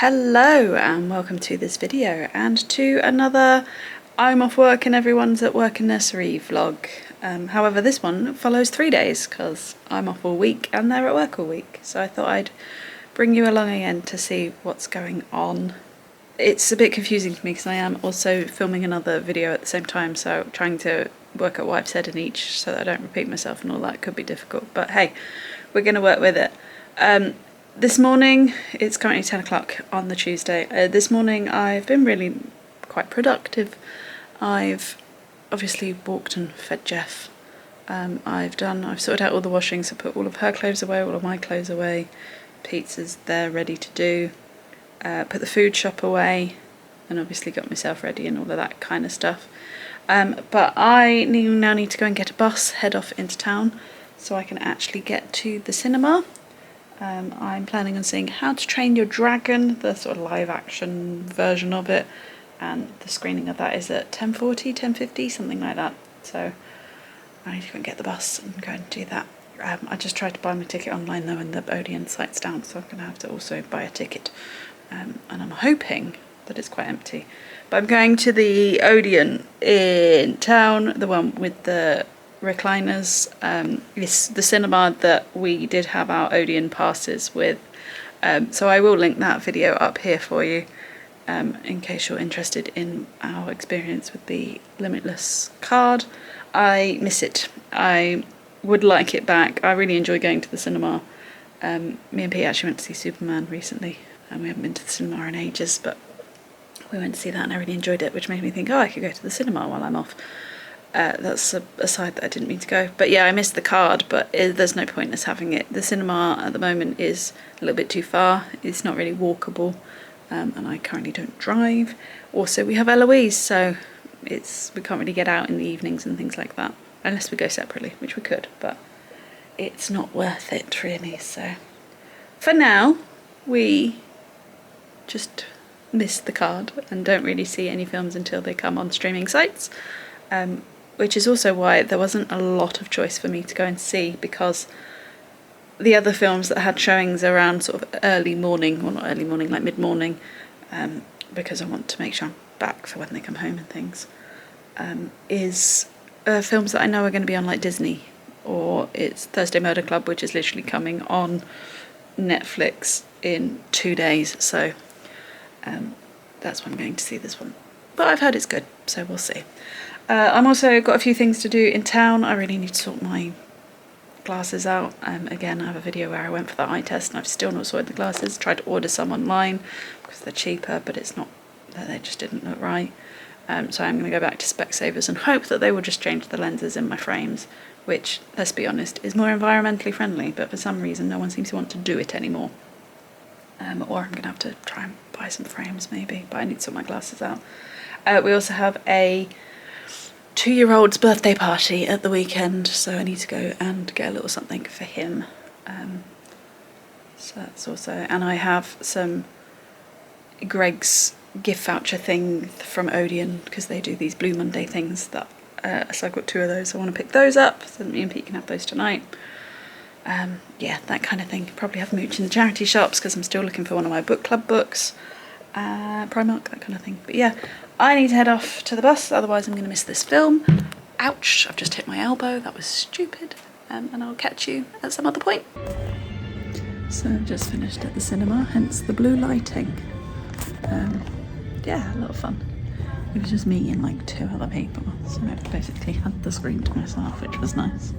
Hello and welcome to this video and to another I'm off work and everyone's at work and nursery vlog. However, this one follows 3 days because I'm off all week and they're at work all week. So I thought I'd bring you along again to see what's going on. It's a bit confusing to me because I am also filming another video at the same time, so trying to work out what I've said in each so that I don't repeat myself and all that could be difficult. But hey, we're going to work with it. This morning, it's currently 10 o'clock on the Tuesday. This morning I've been really quite productive. I've obviously walked and fed Jeff. I've sorted out all the washing, so put all of her clothes away, all of my clothes away. Pete's is there ready to do. Put the food shop away and obviously got myself ready and all of that kind of stuff. But I now need to go and get a bus, head off into town so I can actually get to the cinema. I'm planning on seeing How to Train Your Dragon, the sort of live action version of it, and the screening of that is at 10:40, 10:50, something like that. So I need to go and get the bus and go and do that. I just tried to buy my ticket online though and the Odeon site's down, so I'm going to have to also buy a ticket. And I'm hoping that it's quite empty. But I'm going to the Odeon in town, the one with the recliners. It's the cinema that we did have our Odeon passes with. So I will link that video up here for you in case you're interested in our experience with the Limitless card. I miss it. I would like it back. I really enjoy going to the cinema. Me and Pete actually went to see Superman recently, and we haven't been to the cinema in ages, but we went to see that and I really enjoyed it, which made me think, oh, I could go to the cinema while I'm off. That's a side that I didn't mean to go. But yeah, I missed the card, but there's no point in us having it. The cinema at the moment is a little bit too far. It's not really walkable, and I currently don't drive. Also, we have Eloise, so we can't really get out in the evenings and things like that, unless we go separately, which we could, but it's not worth it really. So for now, we just miss the card and don't really see any films until they come on streaming sites. Which is also why there wasn't a lot of choice for me to go and see, because the other films that had showings around sort of early morning, well not early morning, like mid-morning, because I want to make sure I'm back for when they come home and things, is films that I know are going to be on like Disney, or it's Thursday Murder Club, which is literally coming on Netflix in 2 days, so that's why I'm going to see this one. But I've heard it's good, so we'll see. I'm also got a few things to do in town. I really need to sort my glasses out. Again, I have a video where I went for the eye test and I've still not sorted the glasses. Tried to order some online because they're cheaper, but it's not, they just didn't look right. So I'm going to go back to Specsavers and hope that they will just change the lenses in my frames, which, let's be honest, is more environmentally friendly, but for some reason no one seems to want to do it anymore. Or I'm going to have to try and buy some frames maybe, but I need to sort my glasses out. We also have a 2-year-old's birthday party at the weekend, so I need to go and get a little something for him. So that's also, and I have some Greg's gift voucher thing from Odeon because they do these Blue Monday things that, so I've got 2 of those. I want to pick those up so that me and Pete can have those tonight. Yeah, that kind of thing. Probably have mooch in the charity shops because I'm still looking for one of my book club books. Primark, that kind of thing. But yeah, I need to head off to the bus, otherwise I'm going to miss this film. Ouch, I've just hit my elbow, that was stupid. And I'll catch you at some other point. So I've just finished at the cinema, hence the blue lighting. Yeah, a lot of fun. It was just me and like 2 other people, so I basically had the screen to myself, which was nice.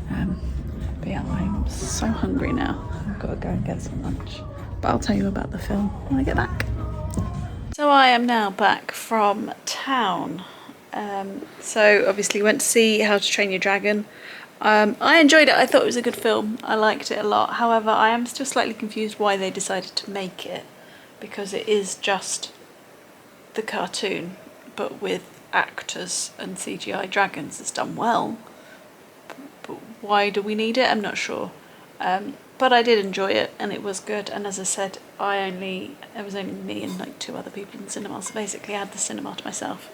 But yeah, I'm so hungry now. I've got to go and get some lunch. But I'll tell you about the film when I get back. So I am now back from town. So obviously went to see How to Train Your Dragon. I enjoyed it. I thought it was a good film. I liked it a lot. However, I am still slightly confused why they decided to make it, because it is just the cartoon, but with actors and CGI dragons. It's done well. But why do we need it? I'm not sure. But I did enjoy it and it was good, and as I said, it was only me and like 2 other people in the cinema, so basically I had the cinema to myself.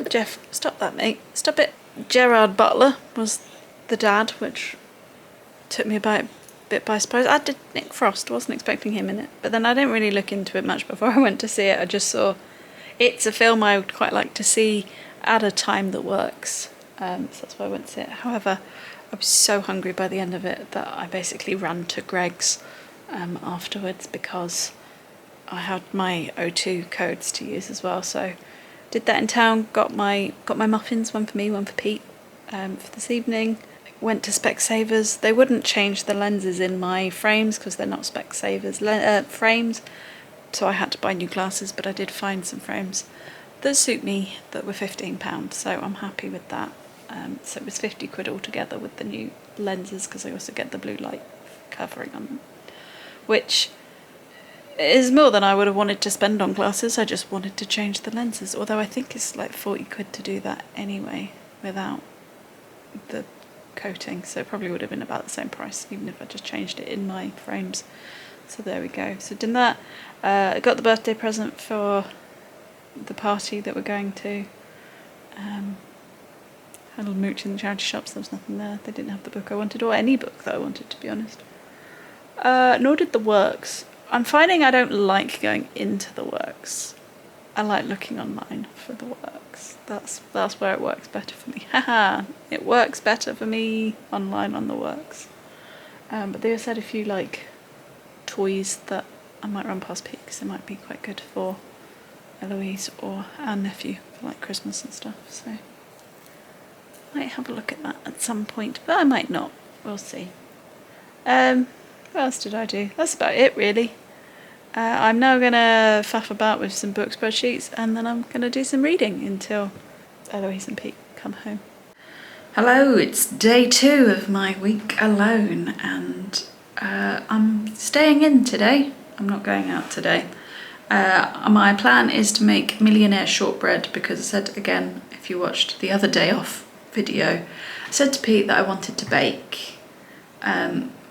Jeff, stop that mate, stop it. Gerard Butler was the dad, which took me about bit by surprise. I did Nick Frost, wasn't expecting him in it, but then I didn't really look into it much before I went to see it. I just saw it's a film I would quite like to see at a time that works, so that's why I went to see it. However, I was so hungry by the end of it that I basically ran to Greg's afterwards because I had my O2 codes to use as well. So did that in town, got my muffins, one for me, one for Pete, for this evening. Went to Specsavers. They wouldn't change the lenses in my frames because they're not Specsavers frames, so I had to buy new glasses, but I did find some frames that suit me that were £15, so I'm happy with that. So it was 50 quid altogether with the new lenses because I also get the blue light covering on them, which is more than I would have wanted to spend on glasses. I just wanted to change the lenses, although I think it's like 40 quid to do that anyway without the coating, so it probably would have been about the same price even if I just changed it in my frames. So there we go. So did that. Got the birthday present for the party that we're going to. Had a little mooch in the charity shops. There was nothing there. They didn't have the book I wanted, or any book that I wanted, to be honest. Nor did the works. I'm finding I don't like going into the works. I like looking online for the works. That's where it works better for me. Haha, it works better for me online on the works. But they also had a few like toys that I might run past Pete because they might be quite good for Eloise or our nephew for like Christmas and stuff. So I might have a look at that at some point, but I might not. We'll see. What else did I do? That's about it really. I'm now going to faff about with some book spreadsheets and then I'm going to do some reading until Eloise and Pete come home. Hello, it's day 2 of my week alone and I'm staying in today. I'm not going out today. My plan is to make millionaire shortbread because I said, again, if you watched the other day off video, I said to Pete that I wanted to bake.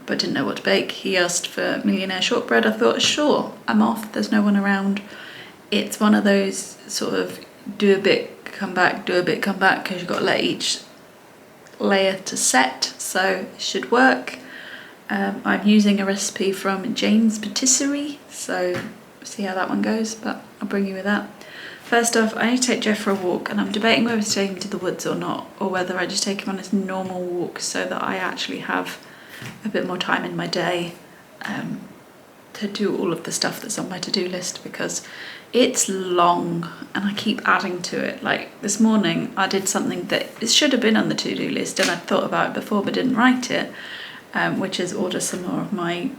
But didn't know what to bake. He asked for millionaire shortbread. I thought, sure, I'm off, there's no one around. It's one of those sort of do a bit, come back, do a bit, come back, because you've got to let each layer to set, so it should work. I'm using a recipe from Jane's Patisserie, so see how that one goes, but I'll bring you with that. First off, I need to take Jeff for a walk, and I'm debating whether to take him to the woods or not, or whether I just take him on his normal walk so that I actually have a bit more time in my day to do all of the stuff that's on my to-do list, because it's long and I keep adding to it. Like this morning I did something that it should have been on the to-do list and I'd thought about it before but didn't write it, which is order some more of my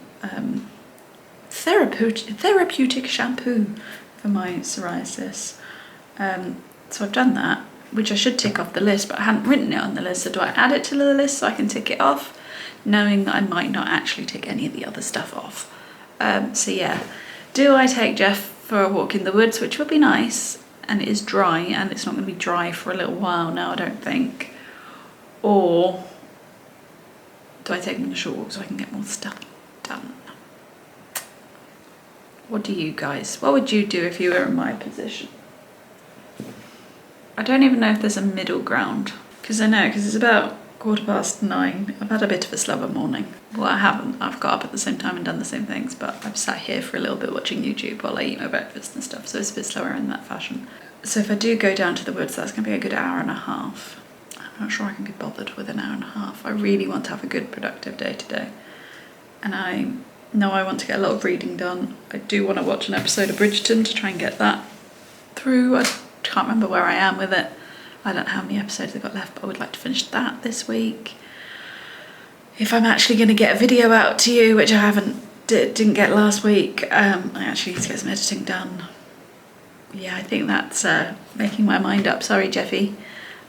therapeutic shampoo for my psoriasis. So I've done that, which I should tick off the list, but I hadn't written it on the list. So do I add it to the list so I can tick it off, knowing that I might not actually tick any of the other stuff off? So yeah, do I take Jeff for a walk in the woods, which would be nice, and it is dry, and it's not going to be dry for a little while now, I don't think, or do I take him on a short walk so I can get more stuff done? What do you guys, what would you do if you were in my position? I don't even know if there's a middle ground, because it's about 9:15. I've had a bit of a slubber morning. Well, I haven't. I've got up at the same time and done the same things, but I've sat here for a little bit watching YouTube while I eat my breakfast and stuff, so it's a bit slower in that fashion. So if I do go down to the woods, that's going to be a good hour and a half. I'm not sure I can be bothered with an hour and a half. I really want to have a good productive day today. And I know I want to get a lot of reading done. I do want to watch an episode of Bridgerton to try and get that through. I can't remember where I am with it. I don't know how many episodes I've got left, but I would like to finish that this week. If I'm actually going to get a video out to you, which I didn't get last week, I actually need to get some editing done. Yeah, I think that's making my mind up. Sorry, Jeffy.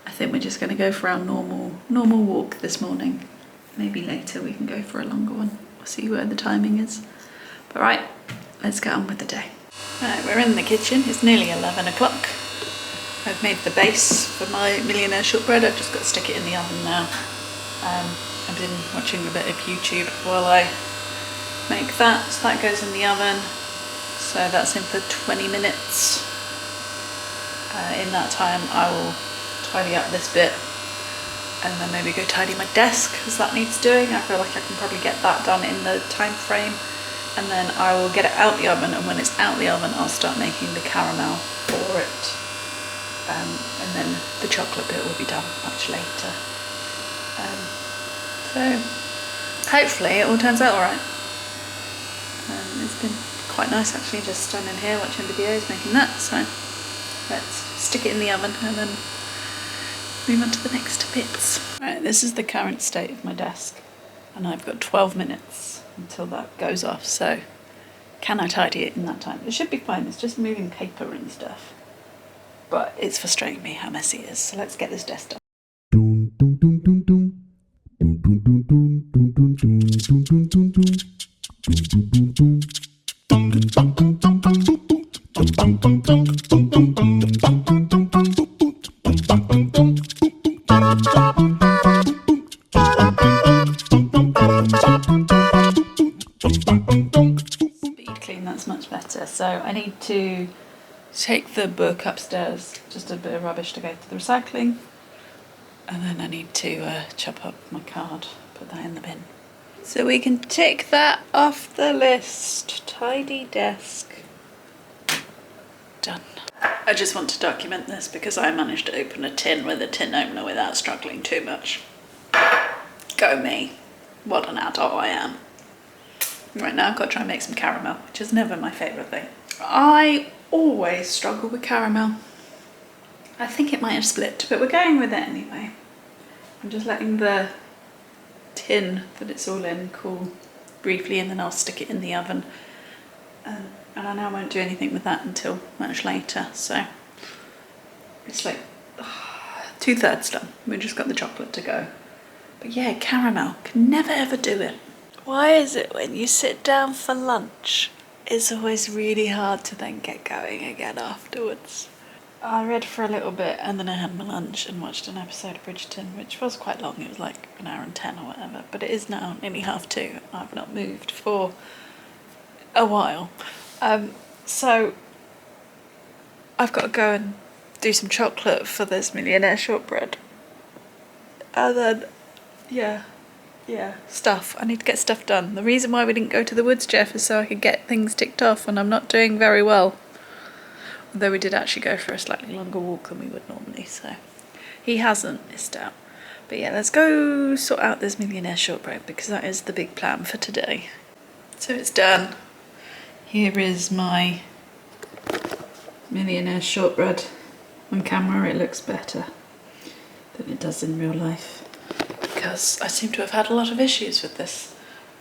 I think we're just going to go for our normal walk this morning. Maybe later we can go for a longer one. We'll see where the timing is. But right, let's get on with the day. Right, we're in the kitchen. It's nearly 11 o'clock. I've made the base for my millionaire shortbread. I've just got to stick it in the oven now. I've been watching a bit of YouTube while I make that. So that goes in the oven. So that's in for 20 minutes. In that time I will tidy up this bit and then maybe go tidy my desk because that needs doing. I feel like I can probably get that done in the time frame, and then I will get it out the oven, and when it's out the oven I'll start making the caramel for it, and then the chocolate bit will be done much later. So hopefully it all turns out alright. It's been quite nice actually just standing here watching videos making that, so let's stick it in the oven and then move on to the next bits. Right, this is the current state of my desk, and I've got 12 minutes until that goes off, so can I tidy it in that time? It should be fine, it's just moving paper and stuff, but it's frustrating me how messy it is, so let's get this desk done. Speed clean, that's much better. So I need to take the book upstairs, just a bit of rubbish to go to the recycling, and then I need to chop up my card, put that in the bin. So we can tick that off the list. Tidy desk. Done. I just want to document this because I managed to open a tin with a tin opener without struggling too much. Go me. What an adult I am. Right now I've got to try and make some caramel, which is never my favourite thing. I always struggle with caramel. I think it might have split, but we're going with it anyway. I'm just letting the tin that it's all in cool briefly, and then I'll stick it in the oven. And I now won't do anything with that until much later, so it's like 2/3 done. We've just got the chocolate to go. But yeah, caramel, can never ever do it. Why is it when you sit down for lunch, it's always really hard to then get going again afterwards? I read for a little bit and then I had my lunch and watched an episode of Bridgerton, which was quite long. It was like 1 hour and 10 or whatever, but it is now nearly 2:30. I've not moved for a while. So I've got to go and do some chocolate for this millionaire shortbread. And then, yeah, stuff. I need to get stuff done. The reason why we didn't go to the woods, Jeff, is so I could get things ticked off, and I'm not doing very well. Although we did actually go for a slightly longer walk than we would normally, so he hasn't missed out. But yeah, let's go sort out this millionaire shortbread because that is the big plan for today. So it's done. Here is my millionaire shortbread. On camera it looks better than it does in real life because I seem to have had a lot of issues with this.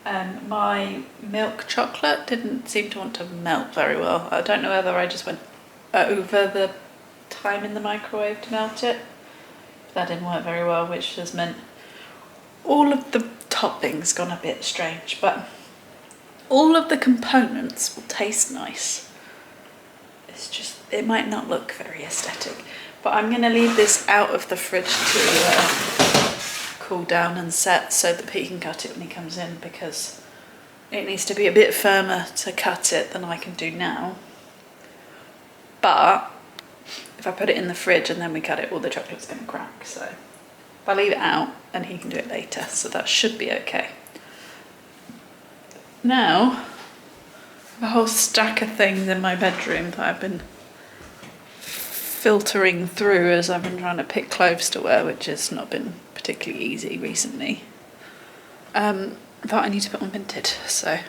My milk chocolate didn't seem to want to melt very well. I don't know whether I just went over the time in the microwave to melt it. That didn't work very well, which has meant all of the toppings gone a bit strange, but all of the components will taste nice. It's just, it might not look very aesthetic, but I'm going to leave this out of the fridge to cool down and set so that Pete can cut it when he comes in, because it needs to be a bit firmer to cut it than I can do now. But if I put it in the fridge and then we cut it, all the chocolate's going to crack. So if I leave it out, and he can do it later, so that should be okay. Now, I have a whole stack of things in my bedroom that I've been filtering through as I've been trying to pick clothes to wear, which has not been particularly easy recently. That I need to put on Vinted, so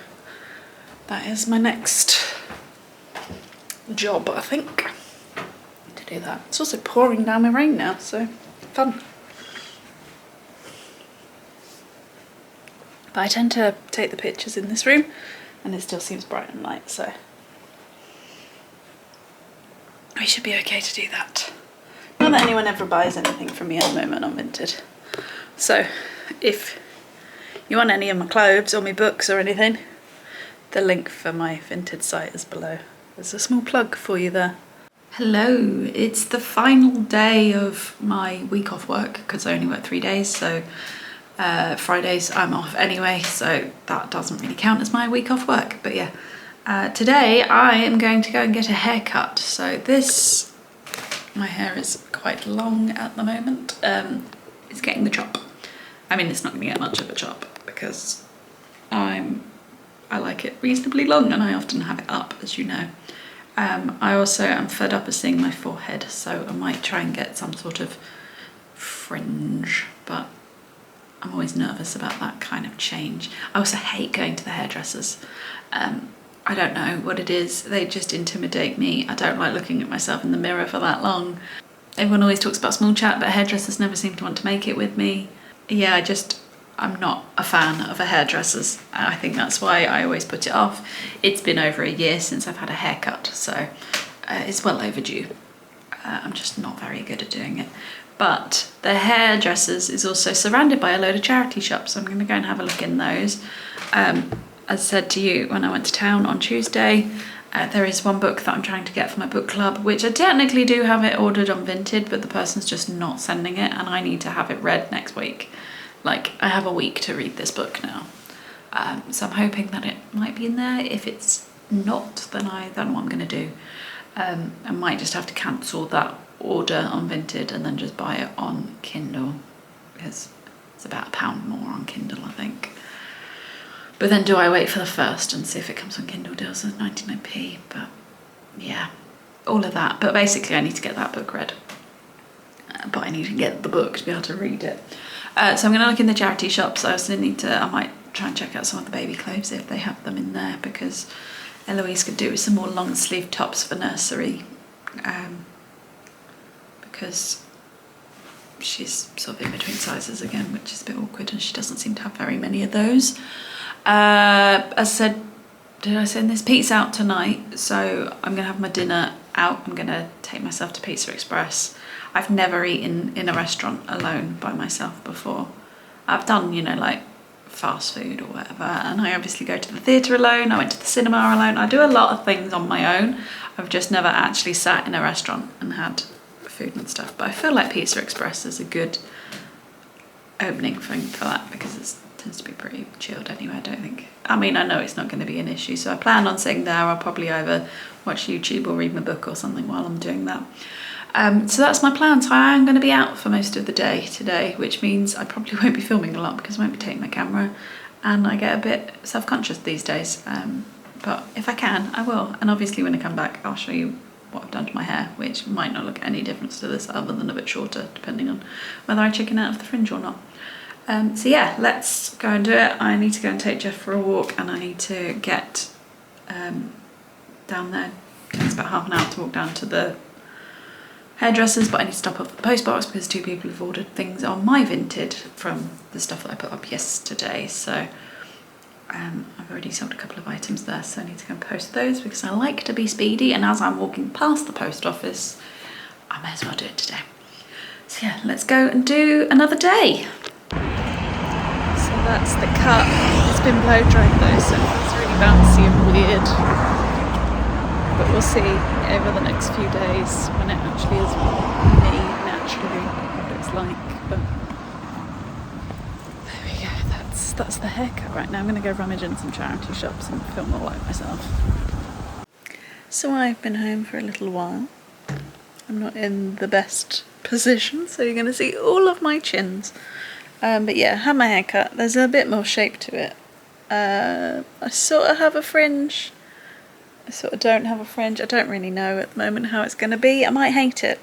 that is my next job, I think, to do that. It's also pouring down with rain now, so fun. But I tend to take the pictures in this room and it still seems bright and light, so we should be okay to do that. Not that anyone ever buys anything from me at the moment on Vinted. So if you want any of my clothes or my books or anything, the link for my Vinted site is below. There's a small plug for you there. Hello, it's the final day of my week off work because I only work 3 days, so Fridays I'm off anyway, so that doesn't really count as my week off work. But yeah, today I am going to go and get a haircut. So my hair is quite long at the moment. is getting the chop. I mean, it's not going to get much of a chop because I like it reasonably long and I often have it up, as you know. I also am fed up of seeing my forehead, so I might try and get some sort of fringe, but I'm always nervous about that kind of change. I also hate going to the hairdressers. I don't know what it is, they just intimidate me. I don't like looking at myself in the mirror for that long. Everyone always talks about small chat, but hairdressers never seem to want to make it with me. Yeah, I'm not a fan of a hairdresser's. I think that's why I always put it off. It's been over a year since I've had a haircut, so it's well overdue. I'm just not very good at doing it. But the hairdressers is also surrounded by a load of charity shops, so I'm going to go and have a look in those. As I said to you when I went to town on Tuesday, there is one book that I'm trying to get for my book club, which I technically do have it ordered on Vinted, but the person's just not sending it, and I need to have it read next week. Like, I have a week to read this book now. So I'm hoping that it might be in there. If it's not, then I don't know what I'm going to do. I might just have to cancel that order on Vinted and then just buy it on Kindle, because it's about £1 more on Kindle, I think. But then do I wait for the first and see if it comes on Kindle deals at 99p? But yeah, all of that. But basically I need to get that book read. But I need to get the book to be able to read it. So I'm going to look in the charity shops. I also I might try and check out some of the baby clothes if they have them in there, because Eloise could do with some more long sleeve tops for nursery. Because she's sort of in between sizes again, which is a bit awkward, and she doesn't seem to have very many of those. As I said, did I send this? Pete's out tonight, so I'm gonna have my dinner out. I'm gonna take myself to Pizza Express. I've never eaten in a restaurant alone by myself before. I've done, you know, like fast food or whatever, and I obviously go to the theatre alone, I went to the cinema alone. I do a lot of things on my own. I've just never actually sat in a restaurant and had food and stuff, but I feel like Pizza Express is a good opening thing for that, because it tends to be pretty chilled anyway. I mean, I know it's not going to be an issue, so I plan on sitting there. I'll probably either watch YouTube or read my book or something while I'm doing that. So that's my plan. So I am going to be out for most of the day today, which means I probably won't be filming a lot because I won't be taking my camera, and I get a bit self-conscious these days, but if I can, I will. And obviously when I come back, I'll show you what I've done to my hair, which might not look any difference to this other than a bit shorter, depending on whether I chicken out of the fringe or not. So yeah, let's go and do it. I need to go and take Jeff for a walk, and I need to get down there. It takes about half an hour to walk down to the hairdressers, but I need to stop off at the post box because 2 people have ordered things on my Vinted from the stuff that I put up yesterday. So I've already sold a couple of items there, so I need to go and post those because I like to be speedy, and as I'm walking past the post office, I may as well do it today. So yeah, let's go and do another day. So that's the cut. It's been blow dried though, so it's really bouncy and weird. But we'll see over the next few days when it actually is me naturally what it's like. But there we go, that's the haircut right now. I'm going to go rummage in some charity shops and film all like myself. So I've been home for a little while. I'm not in the best position, so you're going to see all of my chins. But yeah, had my haircut. There's a bit more shape to it. I sort of have a fringe. I sort of don't have a fringe. I don't really know at the moment how it's going to be. I might hate it.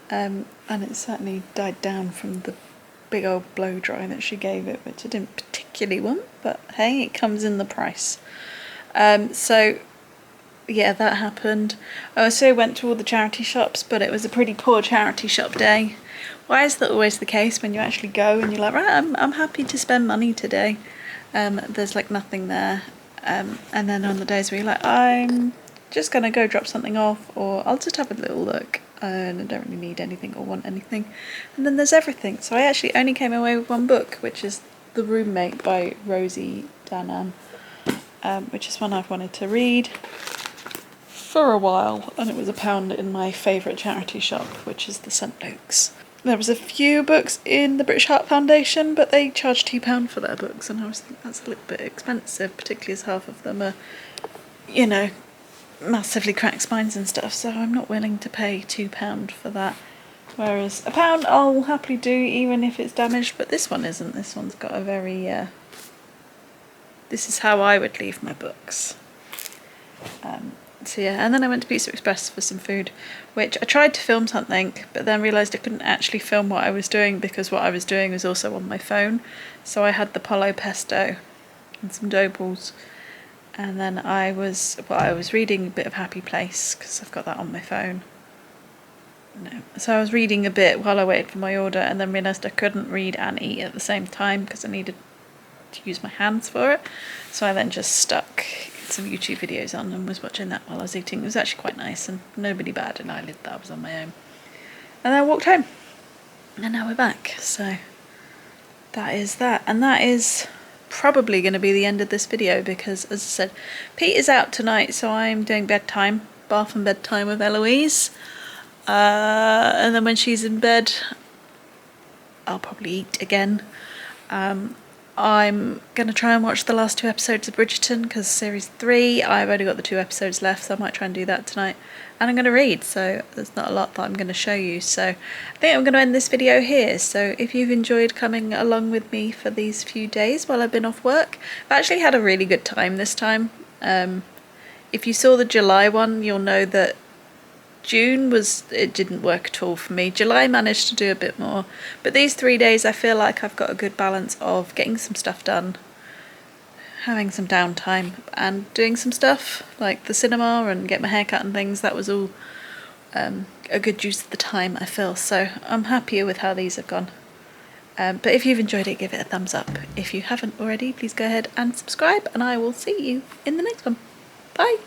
And it certainly died down from the big old blow dry that she gave it, which I didn't particularly want, but hey, it comes in the price. So yeah, that happened. I also went to all the charity shops, but it was a pretty poor charity shop day. Why is that always the case when you actually go and you're like, right, I'm happy to spend money today? There's like nothing there. And then on the days where you're like, I'm just going to go drop something off, or I'll just have a little look and I don't really need anything or want anything. And then there's everything. So I actually only came away with one book, which is The Roommate by Rosie Danan, which is one I've wanted to read for a while, and it was £1 in my favourite charity shop, which is the St Luke's. There was a few books in the British Heart Foundation, but they charge £2 for their books, and I was thinking that's a little bit expensive, particularly as half of them are, you know, massively cracked spines and stuff, so I'm not willing to pay £2 for that. Whereas £1 I'll happily do even if it's damaged, but this one isn't. This one's got a very, this is how I would leave my books. So yeah, and then I went to Pizza Express for some food, which I tried to film something, but then realised I couldn't actually film what I was doing because what I was doing was also on my phone. So I had the Polo Pesto and some dough balls, and then I was reading a bit of Happy Place because I've got that on my phone. No. So I was reading a bit while I waited for my order, and then realised I couldn't read and eat at the same time because I needed to use my hands for it. So I then just stuck some YouTube videos on and was watching that while I was eating. It was actually quite nice and nobody batted an eyelid that I was on my own. And then I walked home, and now we're back. So that is that, and that is probably going to be the end of this video because, as I said, Pete is out tonight, so I'm doing bedtime, bath and bedtime with Eloise. And then when she's in bed, I'll probably eat again. I'm going to try and watch the last 2 episodes of Bridgerton because series 3, I've only got the 2 episodes left, so I might try and do that tonight. And I'm going to read, so there's not a lot that I'm going to show you. So I think I'm going to end this video here. So if you've enjoyed coming along with me for these few days while I've been off work, I've actually had a really good time this time. If you saw the July one, you'll know that June it didn't work at all for me. July managed to do a bit more, but these 3 days I feel like I've got a good balance of getting some stuff done, having some downtime, and doing some stuff like the cinema and get my hair cut and things. That was all a good use of the time, I feel, so I'm happier with how these have gone. But if you've enjoyed it, give it a thumbs up. If you haven't already, please go ahead and subscribe, and I will see you in the next one. Bye!